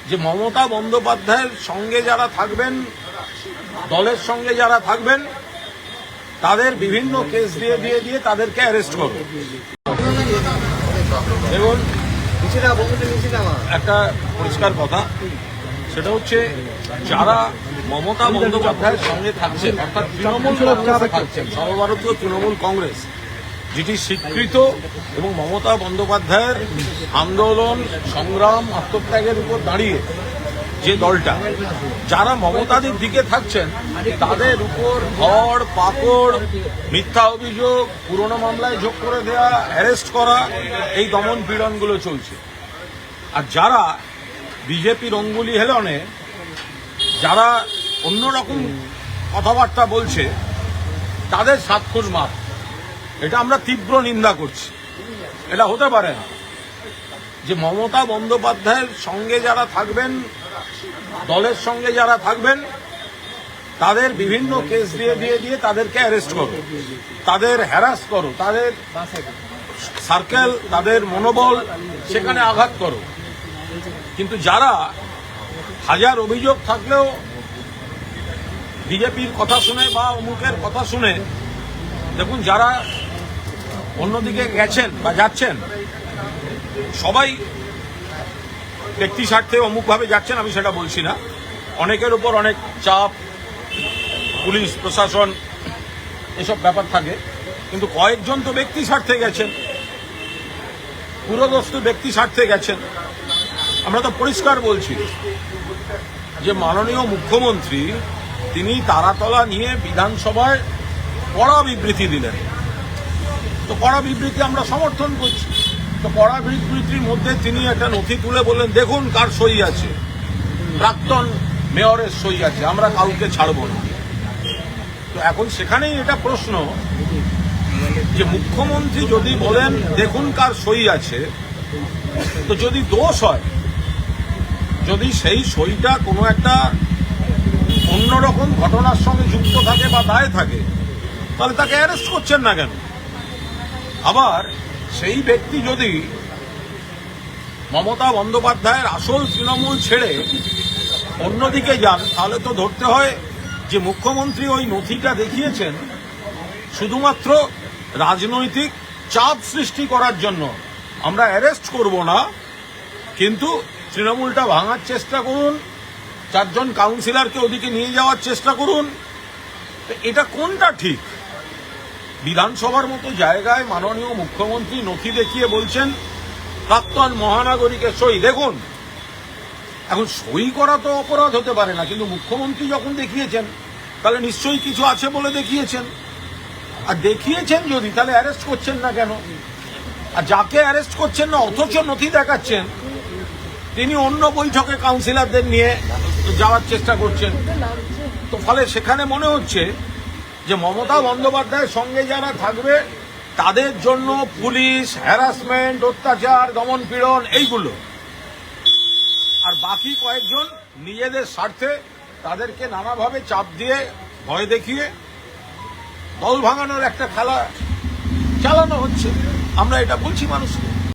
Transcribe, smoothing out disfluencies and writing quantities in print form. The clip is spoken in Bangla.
যে মমতা বন্দ্যোপাধ্যায়ের সঙ্গে যারা থাকবেন, দলের সঙ্গে যারা থাকবেন, তাদের বিভিন্ন কেস দিয়ে তাদেরকে অ্যারেস্ট করো। এবং একটা পরিষ্কার কথা, সেটা হচ্ছে যারা মমতা বন্দ্যোপাধ্যায়ের সঙ্গে থাকছেন, অর্থাৎ তৃণমূল কংগ্রেসে থাকছেন, সর্বভারতীয় তৃণমূল কংগ্রেস, যেটি স্বীকৃত এবং মমতা বন্দ্যোপাধ্যায়ের আন্দোলন, সংগ্রাম, আত্মত্যাগের উপর দাঁড়িয়ে যে দলটা, যারা মমতাদের দিকে থাকছেন তাদের উপর ধর পাকড়, মিথ্যা অভিযোগ, পুরনো মামলায় যোগ করে দেওয়া, অ্যারেস্ট করা, এই দমন পীড়নগুলো চলছে। আর যারা বিজেপির অঙ্গুলি হেলনে যারা অন্যরকম কথাবার্তা বলছে, তাদের সাতক্ষণ মাপ, এটা আমরা তীব্র নিন্দা করছি। এটা হতে পারে না যে মমতা বন্দ্যোপাধ্যায়ের সঙ্গে যারা থাকবেন, দলের সঙ্গে যারা থাকবেন, তাদের বিভিন্ন কেস দিয়ে তাদেরকে অ্যারেস্ট করো, তাদের হ্যারাস করো, তাদের সার্কেল, তাদের মনোবল সেখানে আঘাত করো। কিন্তু যারা হাজার অভিযোগ থাকলেও বিজেপির কথা শুনে বা অমুকের কথা শুনে, দেখুন যারা অন্যদিকে গেছেন বা যাচ্ছেন, সবাই ব্যক্তি স্বার্থে অমুকভাবে যাচ্ছেন আমি সেটা বলছি না। অনেকের উপর অনেক চাপ, পুলিশ প্রশাসন, এসব ব্যাপার থাকে, কিন্তু কয়েকজন তো ব্যক্তি স্বার্থে গেছেন, পুরোদস্ত ব্যক্তি স্বার্থে গেছেন। আমরা তো পরিষ্কার বলছি যে মাননীয় মুখ্যমন্ত্রী তিনি তারাতলা নিয়ে বিধানসভায় কড়া বিবৃতি দিলেন। তো কড়া বিবৃতি আমরা সমর্থন করছি। তো কড়া বিবৃতির মধ্যে তিনি একটা নথি তুলে বললেন, দেখুন কার সই আছে, প্রাক্তন মেয়রের সই আছে, আমরা কাউকে ছাড়ব না। তো এখন সেখানেই এটা প্রশ্ন যে মুখ্যমন্ত্রী যদি বলেন দেখুন কার সই আছে, তো যদি দোষ হয়, যদি সেই সইটা কোনো একটা অন্যরকম ঘটনার সঙ্গে যুক্ত থাকে বা দায় থাকে, তাহলে তাকে অ্যারেস্ট করছেন না কেন? আবার সেই ব্যক্তি যদি মমতা বন্দ্যোপাধ্যায়ের আসল তৃণমূল ছেড়ে অন্যদিকে যান, তাহলে তো ধরতে হয় যে মুখ্যমন্ত্রী ওই নথিটা দেখিয়েছেন শুধুমাত্র রাজনৈতিক চাপ সৃষ্টি করার জন্য। আমরা অ্যারেস্ট করব না, কিন্তু তৃণমূলটা ভাঙার চেষ্টা করুন, 4 জন কাউন্সিলরকে ওদিকে নিয়ে যাওয়ার চেষ্টা করুন। এটা কোনটা ঠিক? বিধানসভার মতো জায়গায় মাননীয় মুখ্যমন্ত্রী নথি দেখিয়ে বলছেন প্রাক্তন মহানাগরিকের সই দেখুন। এখন সই করা তো অপরাধ হতে পারে না, কিন্তু মুখ্যমন্ত্রী যখন দেখিয়েছেন তাহলে নিশ্চয়ই কিছু আছে বলে দেখিয়েছেন। আর দেখিয়েছেন যদি, তাহলে অ্যারেস্ট করছেন না কেন? আর যাকে অ্যারেস্ট করছেন না অথচ নথি দেখাচ্ছেন, তিনি অন্য বৈঠকে কাউন্সিলরদের নিয়ে যাওয়ার চেষ্টা করছেন। তো ফলে সেখানে মনে হচ্ছে যে মমতা বন্দ্যোপাধ্যায়ের সঙ্গে যারা থাকবে তাদের জন্য পুলিশ, হ্যারাসমেন্ট, অত্যাচার, দমন পীড়ন এইগুলো, আর বাকি কয়েকজন নিজেদের স্বার্থে তাদেরকে নানাভাবে চাপ দিয়ে, ভয় দেখিয়ে দল ভাঙানোর একটা খেলা চালানো হচ্ছে। আমরা এটা বলছি মানুষকে।